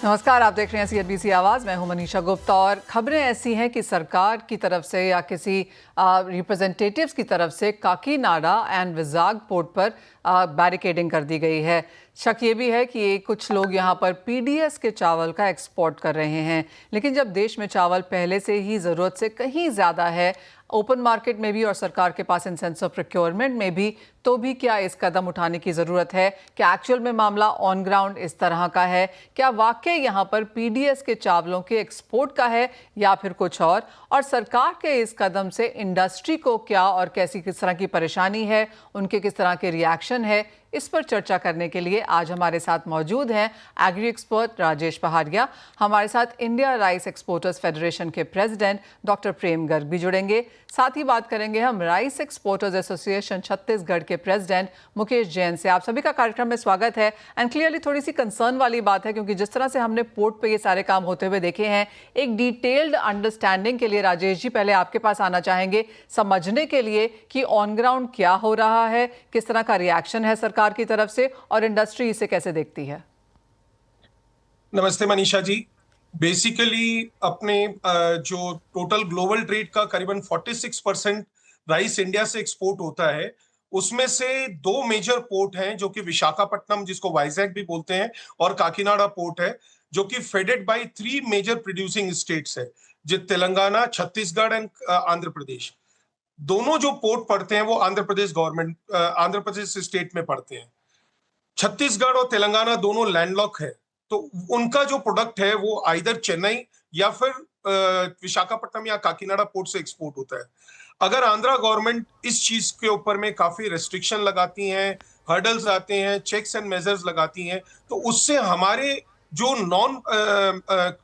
नमस्कार, आप देख रहे हैं CNBC आवाज़। मैं हूं मनीषा गुप्ता और खबरें ऐसी हैं कि सरकार की तरफ से या किसी रिप्रेजेंटेटिव्स की तरफ से काकीनाडा एंड विजाग पोर्ट पर बैरिकेडिंग कर दी गई है। शक ये भी है कि कुछ लोग यहां पर PDS के चावल का एक्सपोर्ट कर रहे हैं, लेकिन जब देश में चावल पहले से ही ज़रूरत से कहीं ज़्यादा है, ओपन मार्केट में भी और सरकार के पास इंसेंस ऑफ प्रोक्योरमेंट में भी, तो भी क्या इस कदम उठाने की ज़रूरत है? क्या एक्चुअल में मामला ऑन ग्राउंड इस तरह का है? क्या वाकई यहाँ पर PDS के चावलों के एक्सपोर्ट का है या फिर कुछ और सरकार के इस कदम से इंडस्ट्री को क्या और कैसी किस तरह की परेशानी है, उनके किस तरह के रिएक्शन है, इस पर चर्चा करने के लिए आज हमारे साथ मौजूद हैं एग्री एक्सपर्ट राजेश पहाड़िया। हमारे साथ इंडिया राइस एक्सपोर्टर्स फेडरेशन के प्रेसिडेंट डॉक्टर प्रेम गर्ग भी जुड़ेंगे। साथ ही बात करेंगे हम राइस एक्सपोर्टर्स एसोसिएशन छत्तीसगढ़ के प्रेसिडेंट मुकेश जैन से। आप सभी का कार्यक्रम में स्वागत है। एंड क्लियरली थोड़ी सी कंसर्न वाली बात है, क्योंकि जिस तरह से हमने पोर्ट पे ये सारे काम होते हुए देखे हैं, एक डिटेल्ड अंडरस्टैंडिंग के लिए राजेश जी पहले आपके पास आना चाहेंगे, समझने के लिए कि ऑन ग्राउंड क्या हो रहा है, किस तरह का रिएक्शन है सरकार की तरफ से और इंडस्ट्री इसे कैसे देखती है। नमस्ते मनीषा जी। बेसिकली अपने जो टोटल ग्लोबल ट्रेड का करीबन 46% राइस इंडिया से एक्सपोर्ट होता है, उसमें से दो मेजर पोर्ट हैं जो कि विशाखापट्टनम, जिसको वाइजैक भी बोलते हैं, और काकीनाडा पोर्ट है, जो कि fed by 3 major producing states है, जो तेलंगाना, छत्तीसगढ़ एंड आंध्र प्रदेश। दोनों जो पोर्ट पड़ते हैं वो आंध्र प्रदेश स्टेट में पड़ते हैं। छत्तीसगढ़ और तेलंगाना दोनों लैंडलॉक है, तो उनका जो प्रोडक्ट है वो आइदर चेन्नई या फिर विशाखापट्टनम या काकीनाडा पोर्ट से एक्सपोर्ट होता है। अगर आंध्रा गवर्नमेंट इस चीज के ऊपर में काफी रेस्ट्रिक्शन लगाती हैं, हर्डल्स आते हैं, चेक्स एंड मेजर्स लगाती हैं, तो उससे हमारे जो नॉन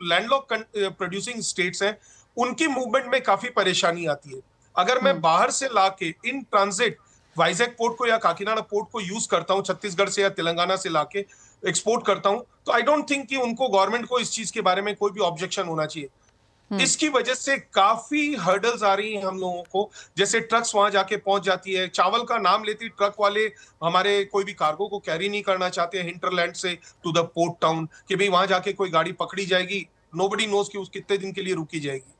लैंडलॉक प्रोड्यूसिंग स्टेट्स हैं, उनकी मूवमेंट में काफी परेशानी आती है। अगर मैं बाहर से लाके इन ट्रांजिट वाइजैक पोर्ट को या काकीनाडा पोर्ट को यूज करता हूं, छत्तीसगढ़ से या तेलंगाना से लाके एक्सपोर्ट करता हूं, तो आई डोंट थिंक कि उनको, गवर्नमेंट को इस चीज के बारे में कोई भी ऑब्जेक्शन होना चाहिए। इसकी वजह से काफी हर्डल्स आ रही हैं हम लोगों को। जैसे ट्रक्स वहां जाके पहुंच जाती है, चावल का नाम लेती ट्रक वाले हमारे कोई भी कार्गो को कैरी नहीं करना चाहते हिंटरलैंड से टू द पोर्ट टाउन, कि भाई वहां जाके कोई गाड़ी पकड़ी जाएगी, नोबडी नोज कि उस कितने दिन के लिए रुकी जाएगी।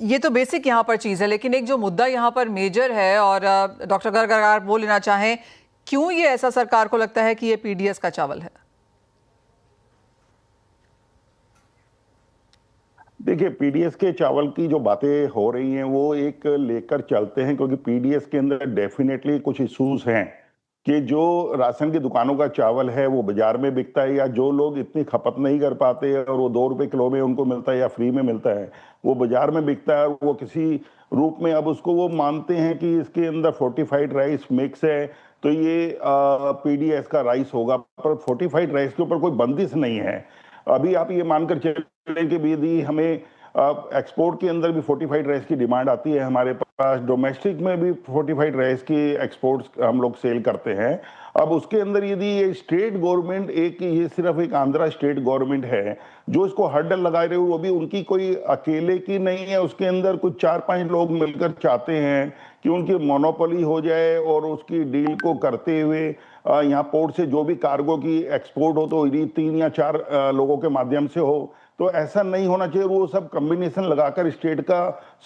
ये तो बेसिक यहाँ पर चीज़ है, लेकिन एक जो मुद्दा यहाँ पर मेजर है, और डॉक्टर गर्ग अगर आप बोल लेना चाहें, क्यों ये ऐसा सरकार को लगता है कि ये PDS का चावल है? देखिए, पीडीएस के चावल की जो बातें हो रही हैं वो एक लेकर चलते हैं, क्योंकि पीडीएस के अंदर डेफिनेटली कुछ इश्यूज हैं कि जो राशन की दुकानों का चावल है वो बाजार में बिकता है, या जो लोग इतनी खपत नहीं कर पाते और वो 2 रुपए किलो में उनको मिलता है या फ्री में मिलता है, वो बाजार में बिकता है और वो किसी रूप में अब उसको वो मानते हैं कि इसके अंदर फोर्टिफाइड राइस मिक्स है, तो ये पीडीएस का राइस होगा। पर फोर्टिफाइड राइस के ऊपर कोई बंदिश नहीं है। अभी आप ये मानकर चले कि यदि हमें एक्सपोर्ट के अंदर भी फोर्टिफाइड राइस की डिमांड आती है, हमारे पास डोमेस्टिक में भी फोर्टिफाइड राइस की एक्सपोर्ट्स हम लोग सेल करते हैं। अब उसके अंदर यदि ये स्टेट गवर्नमेंट, ये सिर्फ एक आंध्रा स्टेट गवर्नमेंट है जो इसको हर्डल लगा रहे हो, वो भी उनकी कोई अकेले की नहीं है, उसके अंदर कुछ 4-5 लोग मिलकर चाहते हैं कि उनकी मोनोपोली हो जाए और उसकी डील को करते हुए यहाँ पोर्ट से जो भी कार्गो की एक्सपोर्ट हो तो 3 या 4 लोगों के माध्यम से हो। तो ऐसा नहीं होना चाहिए। वो सब कॉम्बिनेशन लगाकर स्टेट का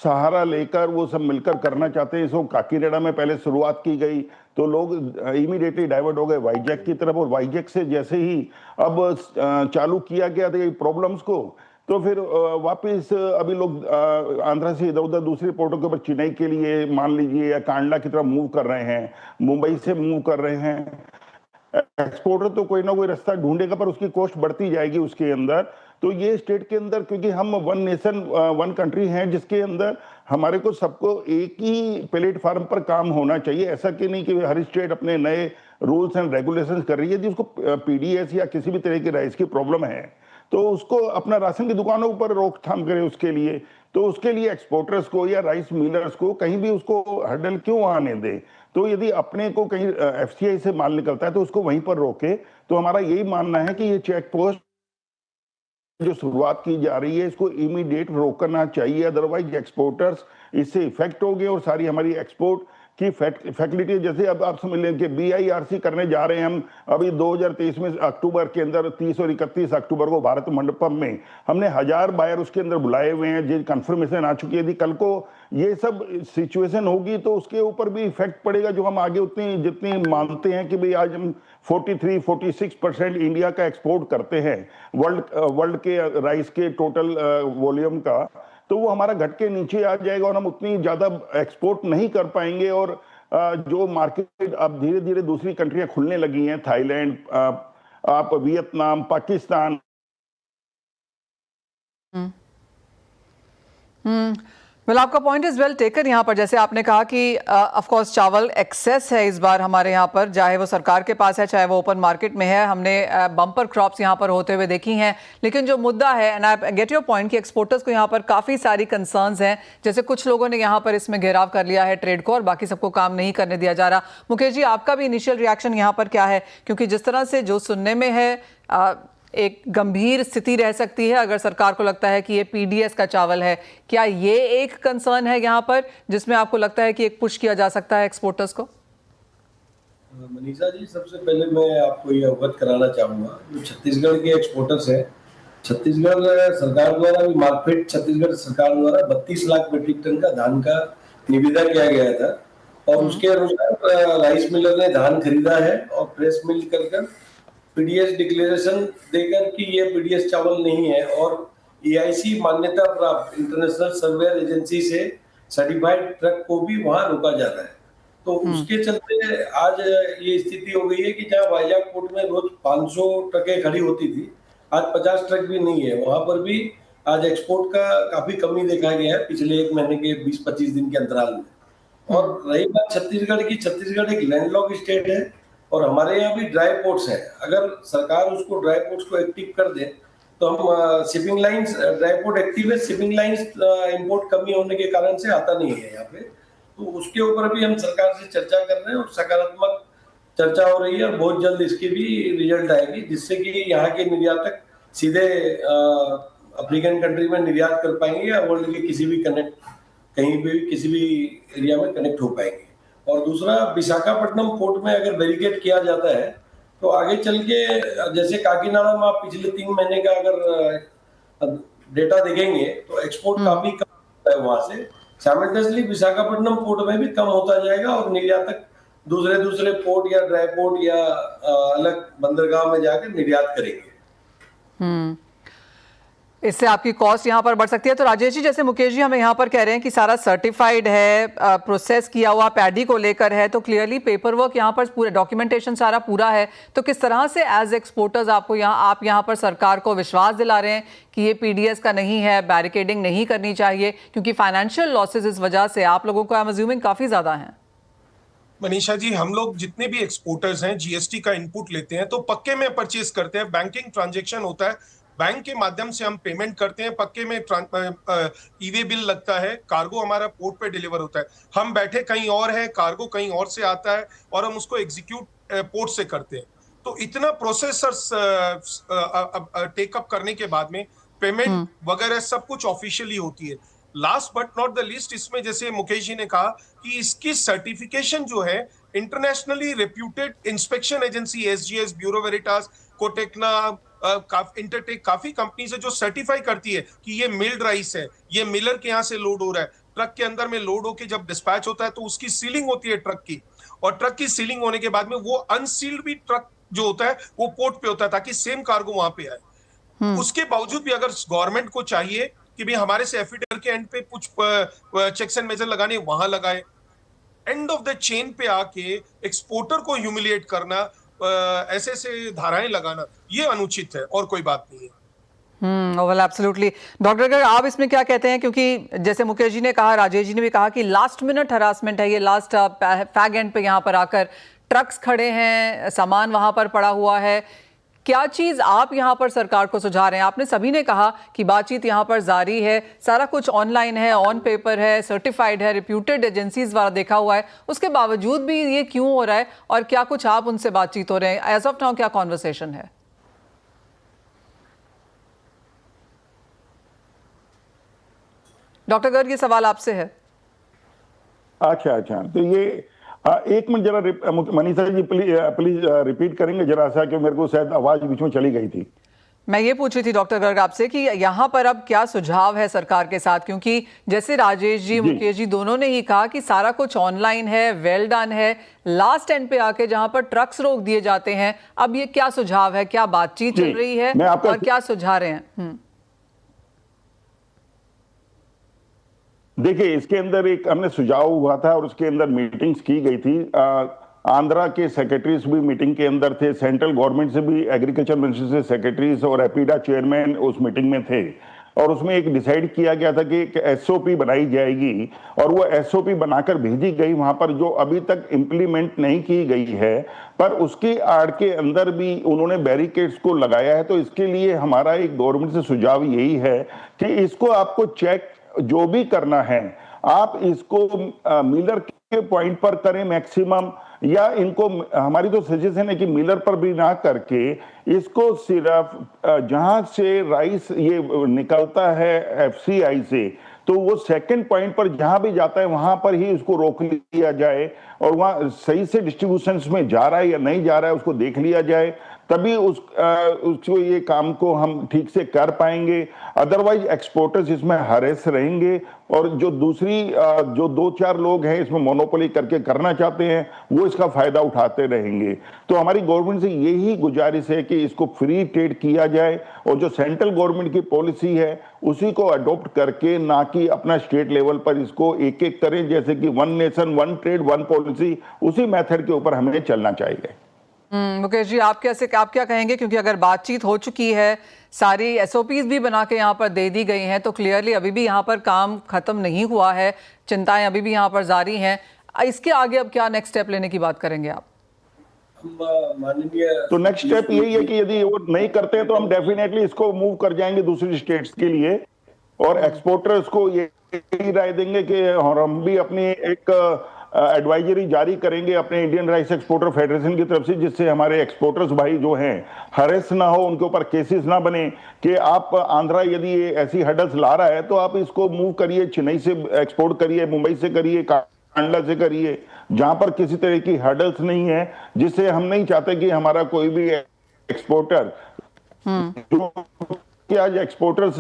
सहारा लेकर वो सब मिलकर करना चाहते हैं। इसको काकीनाडा में पहले शुरुआत की गई तो लोग इमीडिएटली डाइवर्ट हो गए वाइजैक की तरफ, और वाइजैक से जैसे ही अब चालू किया गया था प्रॉब्लम्स को, तो फिर वापस अभी लोग आंध्रा से इधर उधर दूसरे पोर्टों के ऊपर चेन्नई के लिए मान लीजिए या कांडला की तरफ मूव कर रहे हैं, मुंबई से मूव कर रहे हैं। एक्सपोर्टर तो कोई ना कोई रास्ता ढूंढेगा, पर उसकी कॉस्ट बढ़ती जाएगी उसके अंदर। तो ये स्टेट के अंदर, क्योंकि हम वन नेशन वन कंट्री हैं जिसके अंदर हमारे को सबको एक ही प्लेटफार्म पर काम होना चाहिए। ऐसा कि नहीं कि हर स्टेट अपने नए रूल्स एंड रेगुलेशंस कर रही है। जिसको पीडीएस या किसी भी तरह की राइस की प्रॉब्लम है तो उसको अपना राशन की दुकानों पर रोकथाम करे। उसके लिए तो उसके लिए एक्सपोर्टर्स को या राइस मिलर्स को कहीं भी उसको हर्डल क्यों आने दे। तो यदि अपने को कहीं एफसीआई से माल निकलता है तो उसको वहीं पर रोके। तो हमारा यही मानना है कि ये चेक पोस्ट जो शुरुआत की जा रही है इसको इमीडिएट रोकना चाहिए, अदरवाइज एक्सपोर्टर्स इससे इफेक्ट होंगे और सारी हमारी एक्सपोर्ट कि फैसिलिटी, जैसे अब आप समझ लें कि BIRC करने जा रहे हैं हम अभी 2023 में अक्टूबर के अंदर, 30 और 31 अक्टूबर को भारत मंडपम में हमने 1000 बायर उसके अंदर बुलाए हुए हैं, जो कंफर्मेशन आ चुकी है थी। कल को ये सब सिचुएशन होगी तो उसके ऊपर भी इफेक्ट पड़ेगा, जो हम आगे उतनी जितनी मानते हैं कि भाई आज हम 43-46% इंडिया का एक्सपोर्ट करते हैं वर्ल्ड के राइस के टोटल वॉल्यूम का, तो वो हमारा घट के नीचे आ जाएगा और हम उतनी ज्यादा एक्सपोर्ट नहीं कर पाएंगे। और जो मार्केट अब धीरे धीरे दूसरी कंट्रियां खुलने लगी हैं, थाईलैंड, आप वियतनाम, पाकिस्तान। वेल, आपका पॉइंट इज वेल टेकन। यहाँ पर जैसे आपने कहा कि ऑफ कोर्स चावल एक्सेस है इस बार हमारे यहाँ पर, चाहे वो सरकार के पास है चाहे वो ओपन मार्केट में है। हमने बम्पर क्रॉप्स यहाँ पर होते हुए देखी हैं, लेकिन जो मुद्दा है, and I get your point, कि एक्सपोर्टर्स को यहाँ पर काफ़ी सारी कंसर्न्स हैं। जैसे कुछ लोगों ने यहाँ पर इसमें घेराव कर लिया है ट्रेड को, और बाकी सबको काम नहीं करने दिया जा रहा। मुकेश जी, आपका भी इनिशियल रिएक्शन यहाँ पर क्या है? क्योंकि जिस तरह से जो सुनने में है, एक गंभीर स्थिति रह सकती है अगर सरकार को लगता है कि ये PDS का चावल है। क्या ये एक कंसर्न है यहाँ पर जिसमें आपको लगता है कि एक पुश किया जा सकता है एक्सपोर्टर्स को? मनीषा जी, सबसे पहले मैं आपको ये अवगत कराना चाहूंगा, जो छत्तीसगढ़ के एक्सपोर्टर्स हैं, छत्तीसगढ़ सरकार द्वारा भी मार्केट, छत्तीसगढ़ सरकार द्वारा 32 लाख मीट्रिक टन का धान का निविदा किया गया था, और उसके अनुसार राइस मिलर ने धान खरीदा है और प्रेस मिल कर PDS डिक्लेरेशन देकर कि ये PDS चावल नहीं है, और EIC मान्यता प्राप्त इंटरनेशनल सर्वेयर एजेंसी से सर्टिफाइड ट्रक को भी वहां रोका जाता है। तो उसके चलते आज ये स्थिति हो गई है कि जहां वाइजाग पोर्ट में रोज 500 ट्रकें खड़ी होती थी, आज 50 ट्रक भी नहीं है। वहां पर भी आज एक्सपोर्ट का काफी कमी देखा गया है पिछले एक महीने के 20-25 दिन के अंतराल में। और रही बात छत्तीसगढ़ की, छत्तीसगढ़ एक लैंडलॉक स्टेट है और हमारे यहाँ भी ड्राई पोर्ट्स हैं। अगर सरकार उसको ड्राई पोर्ट्स को एक्टिव कर दे तो हम shipping lines, dry port active है, शिपिंग लाइंस इंपोर्ट कमी होने के कारण से आता नहीं है यहाँ पे, तो उसके ऊपर भी हम सरकार से चर्चा कर रहे हैं और सकारात्मक चर्चा हो रही है, और बहुत जल्द इसकी भी रिजल्ट आएगी, जिससे कि यहाँ के निर्यातक सीधे अफ्रीकन कंट्री में निर्यात कर पाएंगे या वर्ल्ड के किसी भी कहीं भी किसी भी एरिया में कनेक्ट हो पाएंगे। और दूसरा, विशाखापट्टनम पोर्ट में अगर बैरिकेड किया जाता है तो आगे चल के, जैसे काकीनाडा में आप पिछले 3 महीने का अगर डेटा देखेंगे तो एक्सपोर्ट काफी कम है वहां से। साइमल्टेनियसली विशाखापट्टनम पोर्ट में भी कम होता जाएगा और निर्यातक दूसरे पोर्ट या ड्राई पोर्ट या अलग बंदरगाह में जाकर निर्यात करेंगे। इससे आपकी कॉस्ट यहाँ पर बढ़ सकती है। तो राजेश जी, जैसे मुकेश जी हमें यहाँ पर कह रहे हैं कि सारा सर्टिफाइड है, प्रोसेस किया हुआ पैडी को लेकर है, तो क्लियरली पेपर वर्क यहाँ पर पूरे डॉक्यूमेंटेशन सारा पूरा है, तो किस तरह से एज एक्सपोर्टर्स आप यहाँ पर सरकार को विश्वास दिला रहे हैं कि ये PDS का नहीं है, बैरिकेडिंग नहीं करनी चाहिए? क्योंकि फाइनेंशियल लॉसेज इस वजह से आप लोगों को आई एम अज्यूमिंग काफी ज्यादा है। मनीषा जी, हम लोग जितने भी एक्सपोर्टर्स हैं GST का इनपुट लेते हैं तो पक्के में परचेज करते हैं, बैंकिंग ट्रांजैक्शन होता है, बैंक के माध्यम से हम पेमेंट करते हैं, पक्के में ई-वे बिल लगता है, कार्गो हमारा पोर्ट पे डिलीवर होता है। हम बैठे कहीं और है, कार्गो कहीं और से आता है और हम उसको एग्जीक्यूट पोर्ट से करते हैं। तो इतना प्रोसेसर्स टेकअप करने के बाद में पेमेंट वगैरह सब कुछ ऑफिशियली होती है। Last but not the least, इसमें जैसे मुकेश जी ने कहा कि इसकी सर्टिफिकेशन जो है internationally reputed inspection agency SGS, Bureau Veritas, Cotecna, Intertek, काफी कंपनीज है जो सर्टिफाई करती है कि ये मिल्ड राइस है, ये मिलर के यहाँ से लोड हो रहा है। ट्रक के अंदर में लोड होके जब डिस्पैच होता है तो उसकी सीलिंग होती है ट्रक की, और ट्रक की सीलिंग होने के बाद में वो अनसील्ड भी ट्रक जो होता है वो पोर्ट पे होता है ताकि सेम कार्गो वहां पे आए। उसके बावजूद भी अगर गवर्नमेंट को चाहिए कि भाई हमारे से एफिडेविट के एंड पे कुछ चेक्स एंड मेजर लगाने, वहां लगाए। एंड ऑफ द चेन पे आके एक्सपोर्टर को ह्यूमिलिएट करना, ऐसे से धाराएं लगाना, ये अनुचित है और कोई बात नहीं है। Well, absolutely. डॉक्टर गर्ग, आप इसमें क्या कहते हैं? क्योंकि जैसे मुकेश जी ने कहा, राजेश जी ने भी कहा कि लास्ट मिनट हरासमेंट है ये, लास्ट फैग एंड पे यहाँ पर आकर ट्रक्स खड़े हैं, सामान वहां पर पड़ा हुआ है। क्या चीज आप यहाँ पर सरकार को सुझा रहे हैं? आपने सभी ने कहा कि बातचीत यहाँ पर जारी है, सारा कुछ ऑनलाइन है, ऑन पेपर है, सर्टिफाइड है, रिप्यूटेड एजेंसीज द्वारा देखा हुआ है, उसके बावजूद भी ये क्यों हो रहा है? और क्या कुछ आप उनसे बातचीत हो रहे हैं? एज ऑफ नाउ क्या कॉन्वर्सेशन है? डॉक्टर गर्ग, ये सवाल आपसे है। अच्छा अच्छा, तो ये एक मिनट जरा मनीषा जी प्लीज रिपीट करेंगे जरा सा, कि मेरे को शायद आवाज बीच में चली गई थी। मैं ये पूछ रही थी डॉक्टर गर्ग आपसे कि यहाँ पर अब क्या सुझाव है सरकार के साथ, क्योंकि जैसे राजेश जी मुकेश जी दोनों ने ही कहा कि सारा कुछ ऑनलाइन है, वेल डन है, लास्ट एंड पे आके जहां पर ट्रक्स रोक दिए जाते हैं, अब ये क्या सुझाव है, क्या बातचीत चल रही है और क्या सुझा रहे हैं? देखिए, इसके अंदर एक हमने सुझाव हुआ था और उसके अंदर मीटिंग्स की गई थी। आंध्रा के सेक्रेटरीज भी मीटिंग के अंदर थे, सेंट्रल गवर्नमेंट से भी, एग्रीकल्चर मिनिस्ट्री से सेक्रेटरीज और एपीडा चेयरमैन उस मीटिंग में थे। और उसमें एक डिसाइड किया गया था कि एक एसओपी बनाई जाएगी और वो एसओपी बनाकर भेजी गई वहां पर, जो अभी तक इम्प्लीमेंट नहीं की गई है। पर उसकी आड़ के अंदर भी उन्होंने बैरिकेड्स को लगाया है। तो इसके लिए हमारा एक गवर्नमेंट से सुझाव यही है कि इसको आपको चेक जो भी करना है, आप इसको मिलर के पॉइंट पर करें मैक्सिमम, या इनको, हमारी तो सजेशन है कि मिलर पर भी ना करके इसको सिर्फ जहां से राइस ये निकलता है एफसीआई से, तो वो सेकंड पॉइंट पर जहां भी जाता है वहां पर ही उसको रोक लिया जाए और वहां सही से डिस्ट्रीब्यूशंस में जा रहा है या नहीं जा रहा है उसको देख लिया जाए, तभी उसको ये काम को हम ठीक से कर पाएंगे। अदरवाइज एक्सपोर्टर्स इसमें हरेस रहेंगे और जो दूसरी जो 2-4 लोग हैं इसमें मोनोपोली करके करना चाहते हैं वो इसका फायदा उठाते रहेंगे। तो हमारी गवर्नमेंट से यही गुजारिश है कि इसको फ्री ट्रेड किया जाए और जो सेंट्रल गवर्नमेंट की पॉलिसी है उसी को अडॉप्ट करके, ना कि अपना स्टेट लेवल पर इसको एक एक करें, जैसे कि one nation one trade one policy, उसी मेथड के ऊपर हमें चलना चाहिए। मुकेश जी, आप क्या कहेंगे, क्योंकि अगर बातचीत हो चुकी है, सारी एसओपीज भी बना के यहाँ पर दे दी गई हैं, तो क्लियरली अभी भी यहाँ पर काम खत्म नहीं हुआ है, चिंताएं अभी भी यहाँ पर जारी हैं। इसके आगे अब क्या नेक्स्ट स्टेप लेने की बात करेंगे आप? तो नेक्स्ट स्टेप यही है कि यदि वो नहीं करते हैं तो हम डेफिनेटली इसको मूव कर जाएंगे दूसरी स्टेट्स के लिए और एक्सपोर्टर्स को यही राय देंगे कि हम भी अपनी एक एडवाइजरी जारी करेंगे अपने इंडियन राइस एक्सपोर्टर फेडरेशन की तरफ से, जिससे हमारे एक्सपोर्टर्स भाई जो हैं हरेस ना हो, उनके ऊपर केसेस ना बने कि आप आंध्रा यदि ऐसी हर्डल्स ला रहा है तो आप इसको मूव करिए, चेन्नई से एक्सपोर्ट करिए, मुंबई से करिए, कांडला से करिए, जहां पर किसी तरह की हर्डल्स नहीं है, जिससे हम नहीं चाहते कि हमारा कोई भी एक्सपोर्टर कि आज एक्सपोर्टर्स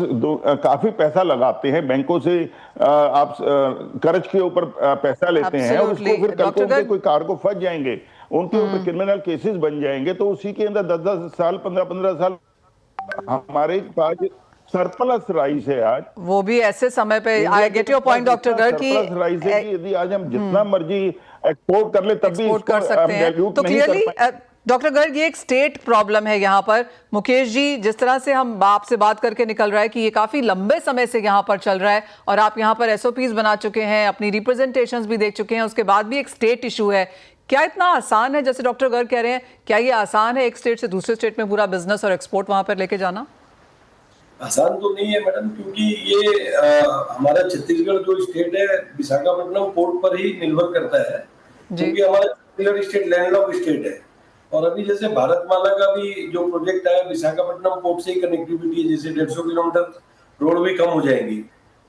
काफी पैसा लगाते हैं बैंकों से, आप कर्ज के ऊपर पैसा लेते हैं और उसको फिर कल को उनके कोई कार्गो फंस जाएंगे, उनके ऊपर क्रिमिनल केसेस बन जाएंगे, तो उसी के अंदर 10-10 साल 15-15 साल हमारे पास सरप्लस राइस है आज, वो भी ऐसे समय पे। I get your point doctor Garg की सरप्लस राइस है कि यदि आज हम जितना मर्जी एक्सपोर्ट कर ले तब भी एक्सपोर्ट कर सकते हैं। तो क्लियरली डॉक्टर गर्ग ये एक स्टेट प्रॉब्लम है यहाँ पर। मुकेश जी, जिस तरह से हम आपसे बात करके निकल रहा है कि ये काफी लंबे समय से यहाँ पर चल रहा है और आप यहाँ पर एसओपीज बना चुके हैं, अपनी रिप्रेजेंटेशंस भी देख चुके हैं, उसके बाद भी एक स्टेट इशू है, क्या इतना आसान है जैसे डॉक्टर गर्ग कह रहे हैं? क्या ये आसान है एक स्टेट से दूसरे स्टेट में पूरा बिजनेस और एक्सपोर्ट वहां पर लेके जाना? आसान तो नहीं है मैडम, क्योंकि ये हमारा छत्तीसगढ़ जो स्टेट है विशाखापट्टनम पोर्ट पर ही निर्भर करता है, क्योंकि हमारा छत्तीसगढ़ स्टेट लैंडलॉक स्टेट है। और अभी जैसे भारतमाला का भी जो प्रोजेक्ट है विशाखापट्टनम पोर्ट से ही कनेक्टिविटी है, जैसे 150 किलोमीटर रोड भी कम हो जाएंगी,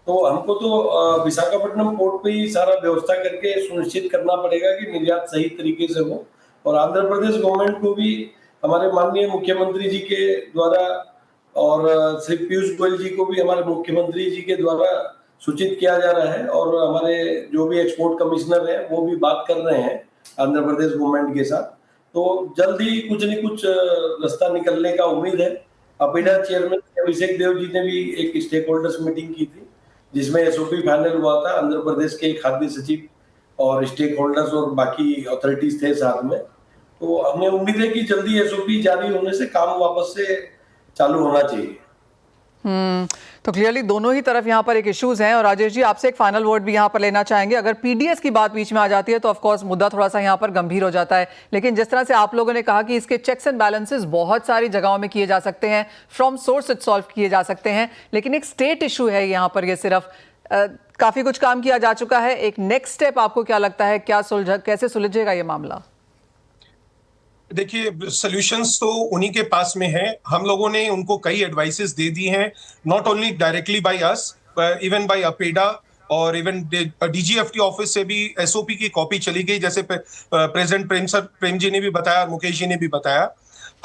तो हमको तो विशाखापट्टनम पोर्ट पे ही सारा व्यवस्था करके सुनिश्चित करना पड़ेगा कि निर्यात सही तरीके से हो। और आंध्र प्रदेश गवर्नमेंट को भी हमारे माननीय मुख्यमंत्री जी के द्वारा और श्री पीयूष गोयल जी को भी हमारे मुख्यमंत्री जी के द्वारा सूचित किया जा रहा है और हमारे जो भी एक्सपोर्ट कमिश्नर है वो भी बात कर रहे हैं आंध्र प्रदेश गवर्नमेंट के साथ। तो जल्द ही कुछ न कुछ रास्ता निकलने का उम्मीद है। अपेडा चेयरमैन अभिषेक देव जी ने भी एक स्टेक होल्डर्स मीटिंग की थी जिसमें एसओपी फाइनल हुआ था। आंध्र प्रदेश के खाद्य सचिव और स्टेक होल्डर्स और बाकी अथॉरिटीज थे साथ में। तो हमें उम्मीद है कि जल्दी एसओपी जारी होने से काम वापस से चालू होना चाहिए। तो क्लियरली दोनों ही तरफ यहाँ पर एक इश्यूज हैं। और राजेश जी, आपसे एक फाइनल वर्ड भी यहाँ पर लेना चाहेंगे। अगर पीडीएस की बात बीच में आ जाती है तो ऑफ कोर्स मुद्दा थोड़ा सा यहाँ पर गंभीर हो जाता है, लेकिन जिस तरह से आप लोगों ने कहा कि इसके चेक्स एंड बैलेंसेस बहुत सारी जगहों में किए जा सकते हैं, फ्रॉम सोर्स इट सॉल्व किए जा सकते हैं, लेकिन एक स्टेट इशू है यहाँ पर। ये सिर्फ काफी कुछ काम किया जा चुका है, एक नेक्स्ट स्टेप आपको क्या लगता है, क्या कैसे सुलझेगा ये मामला? देखिए, सॉल्यूशंस तो उन्हीं के पास में है। हम लोगों ने उनको कई एडवाइसेस दे दी हैं, not only directly by us even bye APEDA, और इवन डीजीएफटी ऑफिस से भी एसओपी की कॉपी चली गई, जैसे प्रेसिडेंट प्रेम जी ने भी बताया, मुकेश जी ने भी बताया।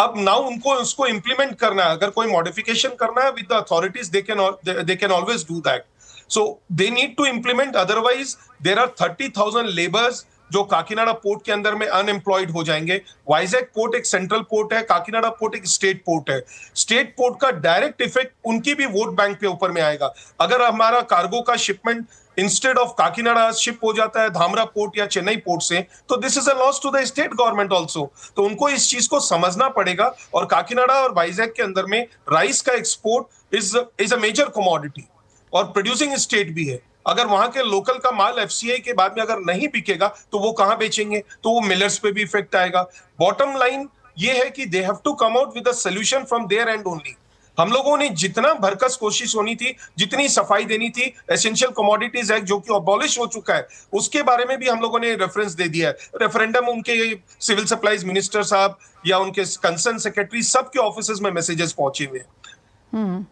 अब नाउ उनको उसको इंप्लीमेंट करना है, अगर कोई मॉडिफिकेशन करना है with the authorities, they can always do that. So they need to implement, otherwise there are 30,000 labours जो काकीनाडा पोर्ट के अंदर में अनएम्प्लॉयड हो जाएंगे। वाइजैक पोर्ट एक सेंट्रल पोर्ट है, काकीनाडा पोर्ट एक स्टेट पोर्ट है। स्टेट पोर्ट का डायरेक्ट इफेक्ट उनकी भी वोट बैंक पे ऊपर में आएगा। अगर हमारा कार्गो का shipment instead of Kakinada ship हो जाता है धामरा पोर्ट या चेन्नई पोर्ट से, तो this is a loss to the state government also. तो उनको इस चीज को समझना पड़ेगा। और काकीनाडा और वाइजैक के अंदर में राइस का export is a major commodity और प्रोड्यूसिंग स्टेट भी है। अगर वहां के लोकल का माल एफसीआई के बाद में अगर नहीं बिकेगा तो वो कहां बेचेंगे, तो वो मिलर्स पे भी इफेक्ट आएगा। बॉटम लाइन ये है कि they have to come out with a solution from there and only. हम लोगों ने जितना भरकस कोशिश होनी थी, जितनी सफाई देनी थी, एसेंशियल कमोडिटीज एक्ट जो कि अबॉलिश हो चुका है, उसके बारे में भी हम लोगों ने रेफरेंस दे दिया है। रेफरेंडम उनके सिविल सप्लाईज मिनिस्टर साहब या उनके कंसर्न सेक्रेटरी सबके ऑफिस में मैसेजेस पहुंचे हुए हैं।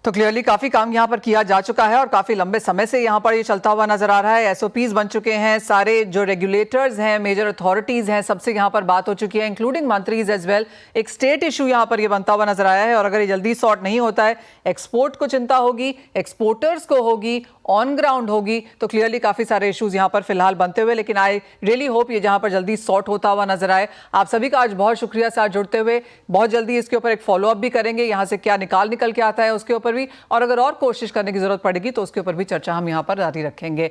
तो क्लियरली काफी काम यहाँ पर किया जा चुका है और काफी लंबे समय से यहाँ पर ये चलता हुआ नजर आ रहा है। एसओपीज बन चुके हैं, सारे जो रेगुलेटर्स हैं, मेजर अथॉरिटीज हैं, सबसे यहाँ पर बात हो चुकी है, इंक्लूडिंग मंत्रीज एज वेल। एक स्टेट इशू यहाँ पर ये बनता हुआ नजर आया है और अगर ये जल्दी सॉर्ट नहीं होता है, एक्सपोर्ट को चिंता होगी, एक्सपोर्टर्स को होगी, ऑन ग्राउंड होगी, तो क्लियरली काफी सारे इश्यूज यहाँ पर फिलहाल बनते हुए। लेकिन आई रियली होप ये जहाँ पर जल्दी सॉर्ट होता हुआ नजर आए। आप सभी का आज बहुत शुक्रिया साथ जुड़ते हुए। बहुत जल्दी इसके ऊपर एक फॉलोअप भी करेंगे, यहाँ से क्या निकाल के आता है उसके ऊपर भी, और अगर और कोशिश करने की जरूरत पड़ेगी तो उसके ऊपर भी चर्चा हम यहाँ पर जारी रखेंगे।